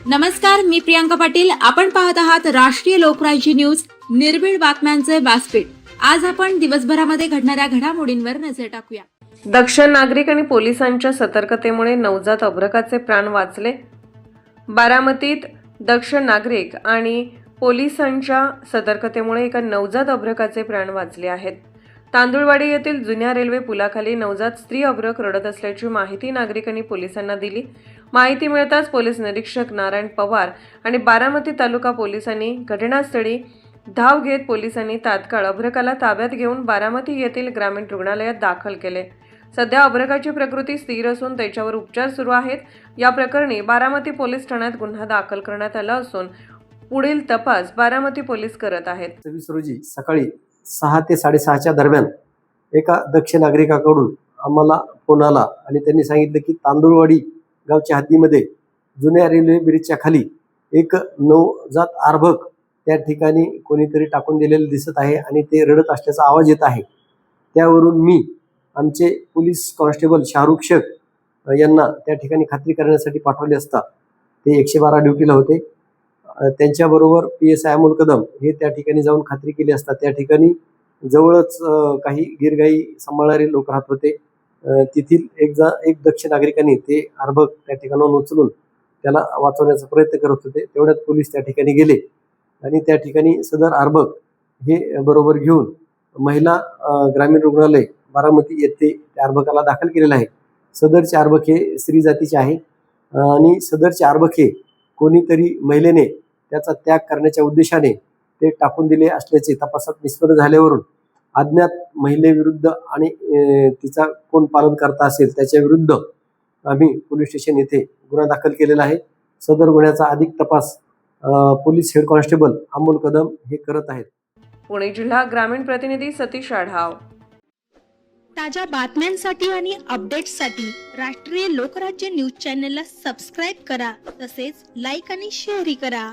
नमस्कार, मी प्रियांका पाटील. आपण पाहत आहात राष्ट्रीय लोकराज्य न्यूज, निर्भीड बातम्यांचे व्यासपीठ. आज आपण दिवसभरामध्ये घडणाऱ्या घडामोडींवर नजर टाकूया. दक्ष नागरिक आणि पोलिसांच्या सतर्कतेमुळे नवजात अभ्रकाचे प्राण वाचले. बारामतीत दक्ष नागरिक आणि पोलिसांच्या सतर्कतेमुळे एका नवजात अभ्रकाचे प्राण वाचले आहेत. तांदुळवाडी येथील जुन्या रेल्वे पुलाखाली नवजात स्त्री अभ्रक रडत असल्याची माहिती नागरिकांनी पोलिसांना दिली. माहिती मिळताच पोलीस निरीक्षक नारायण पवार आणि बारामती तालुका पोलिसांनी घटनास्थळी धाव घेत पोलिसांनी तात्काळ अभ्रकाला ताब्यात घेऊन बारामती येथील ग्रामीण रुग्णालयात दाखल केले. सध्या अभ्रकाची प्रकृती स्थिर असून त्याच्यावर उपचार सुरू आहेत. या प्रकरणी बारामती पोलीस ठाण्यात गुन्हा दाखल करण्यात आला असून पुढील तपास बारामती पोलीस करत आहेत. 26 रोजी सकाळी 6 ते 6:30च्या दरम्यान एका दक्ष नागरिकाकडून आम्हाला फोन आला आणि त्यांनी सांगितलं की तांदुळवाडी गावच्या हद्दीमध्ये जुन्या रेल्वे ब्रिजच्या खाली एक नवजात अर्भक त्या ठिकाणी कोणीतरी टाकून दिलेलं दिसत आहे आणि ते रडत असल्याचा आवाज येत आहे. त्यावरून मी आमचे पोलीस कॉन्स्टेबल शाहरुख शेख यांना त्या ठिकाणी खात्री करण्यासाठी पाठवले असता ते 112 ड्युटीला होते. त्यांच्याबरोबर PSI अमोल कदम हे त्या ठिकाणी जाऊन खात्री केली असता त्या ठिकाणी जवळच काही गिरगाई सांभाळणारे लोक राहत होते. तेथील एक दक्ष नागरिकांनी ते अर्भक त्या ठिकाणाहून उचलून त्याला वाचवण्याचा प्रयत्न करत होते. तेवढ्यात पोलीस त्या ठिकाणी गेले आणि त्या ठिकाणी सदर अर्भक हे बरोबर घेऊन महिला ग्रामीण रुग्णालय बारामती येथे त्या अर्भकाला दाखल केलेलं आहे. सदरचे अर्भक हे स्त्री जातीचे आहे आणि सदरचे अर्भक हे कोणीतरी महिलेने त्याचा त्याग करण्याच्या उद्देशाने ते टाकून दिले असल्याचे तपासात निष्पन्न झाल्यावरून अज्ञात महिलेविरुद्ध आणि तिचा कोण पालन करता असेल त्याच्या विरुद्ध आम्ही पोलीस स्टेशन येथे गुन्हा दाखल केलेला आहे. सदर गुन्ह्याचा अधिक तपास police head constable Amol Kadam हे करत आहेत. पुणे जिल्हा ग्रामीण प्रतिनिधी सतीश आढाव. ताज्या बातम्यांसाठी आणि अपडेट्ससाठी राष्ट्रीय लोकराज्य न्यूज चॅनलला सबस्क्राईब करा, तसेच लाईक आणि शेअरही करा.